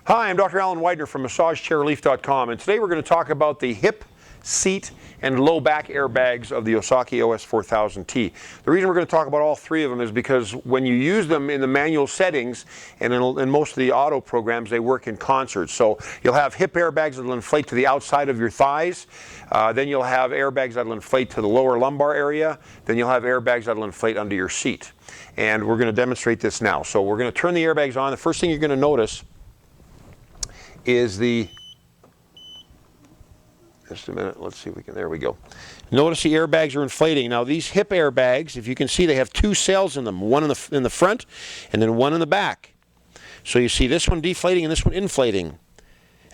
Hi, I'm Dr. Alan Widener from MassageChairRelief.com, and today we're going to talk about the hip, seat, and low back airbags of the Osaki OS 4000T. The reason we're going to talk about all three of them is because when you use them in the manual settings and in most of the auto programs, they work in concert. So you'll have hip airbags that will inflate to the outside of your thighs, then you'll have airbags that will inflate to the lower lumbar area, then you'll have airbags that will inflate under your seat. And we're going to demonstrate this now. So we're going to turn the airbags on. The first thing you're going to notice is just a minute, let's see if we can, there we go. Notice the airbags are inflating. Now these hip airbags, if you can see, they have two cells in them, one in the front and then one in the back. So you see this one deflating and this one inflating.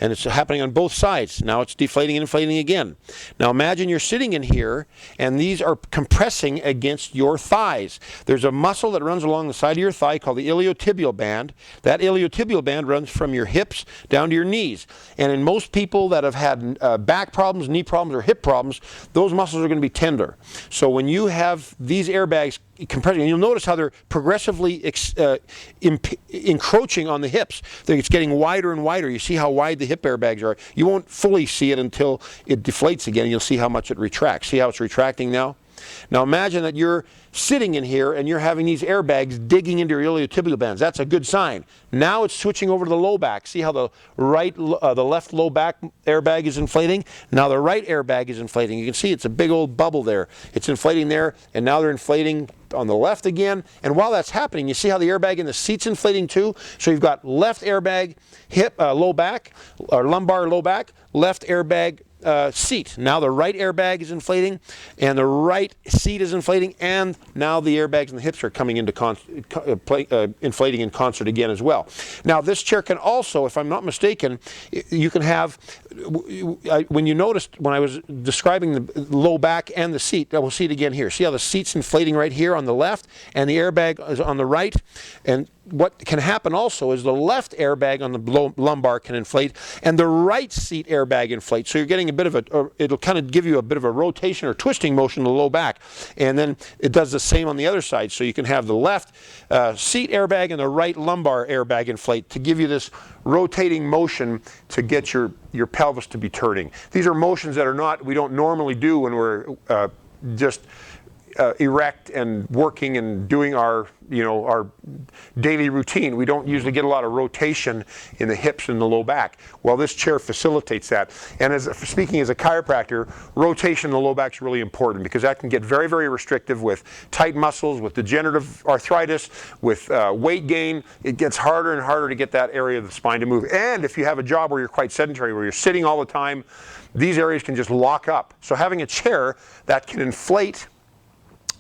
And it's happening on both sides. Now it's deflating and inflating again. Now imagine you're sitting in here and these are compressing against your thighs. There's a muscle that runs along the side of your thigh called the iliotibial band. That iliotibial band runs from your hips down to your knees. And in most people that have had back problems, knee problems, or hip problems, those muscles are going to be tender. So when you have these airbags compressing, and you'll notice how they're progressively encroaching on the hips. It's getting wider and wider. You see how wide the hip airbags are. You won't fully see it until it deflates again. You'll see how much it retracts. See how it's retracting now? Now imagine that you're sitting in here and you're having these airbags digging into your iliotibial bands. That's a good sign. Now it's switching over to the low back. See how the left low back airbag is inflating? Now the right airbag is inflating. You can see it's a big old bubble there. It's inflating there, and now they're inflating on the left again. And while that's happening, you see how the airbag in the seat's inflating too? So you've got left airbag, hip, low back, or lumbar low back, left airbag, seat. Now the right airbag is inflating and the right seat is inflating, and now the airbags and the hips are coming into inflating in concert again as well. Now this chair can also, if I'm not mistaken, you can have, when you noticed when I was describing the low back and the seat, we'll see it again here. See how the seat's inflating right here on the left and the airbag is on the right? And what can happen also is the left airbag on the lumbar can inflate and the right seat airbag inflates. So you're getting a bit of it'll kind of give you a bit of a rotation or twisting motion in the low back. And then it does the same on the other side. So you can have the left seat airbag and the right lumbar airbag inflate to give you this rotating motion to get your pelvis to be turning. These are motions that we don't normally do when we're just erect and working and doing our daily routine. We don't usually get a lot of rotation in the hips and the low back. Well, this chair facilitates that. And speaking as a chiropractor, rotation in the low back is really important because that can get very, very restrictive with tight muscles, with degenerative arthritis, with weight gain. It gets harder and harder to get that area of the spine to move. And if you have a job where you're quite sedentary, where you're sitting all the time, these areas can just lock up. So having a chair that can inflate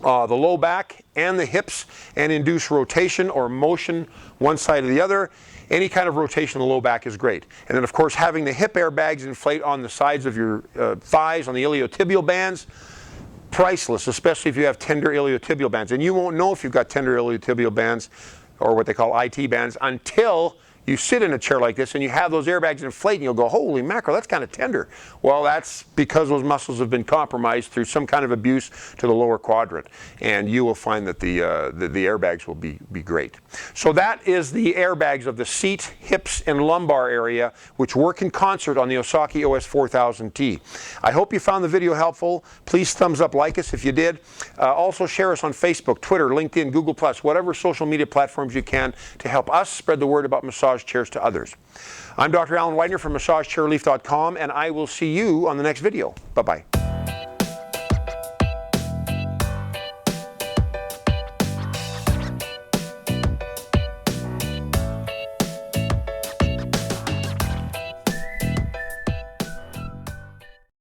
the low back and the hips and induce rotation or motion one side or the other. Any kind of rotation in the low back is great. And then of course having the hip airbags inflate on the sides of your thighs, on the iliotibial bands, priceless, especially if you have tender iliotibial bands. And you won't know if you've got tender iliotibial bands or what they call IT bands until you sit in a chair like this and you have those airbags inflate and you'll go, holy mackerel, that's kind of tender. Well, that's because those muscles have been compromised through some kind of abuse to the lower quadrant. And you will find that the airbags will be great. So that is the airbags of the seat, hips, and lumbar area, which work in concert on the Osaki OS 4000T. I hope you found the video helpful. Please thumbs up, like us if you did. Also share us on Facebook, Twitter, LinkedIn, Google+, whatever social media platforms you can to help us spread the word about massage chairs to others. I'm Dr. Alan Widener from MassageChairRelief.com, and I will see you on the next video. Bye-bye.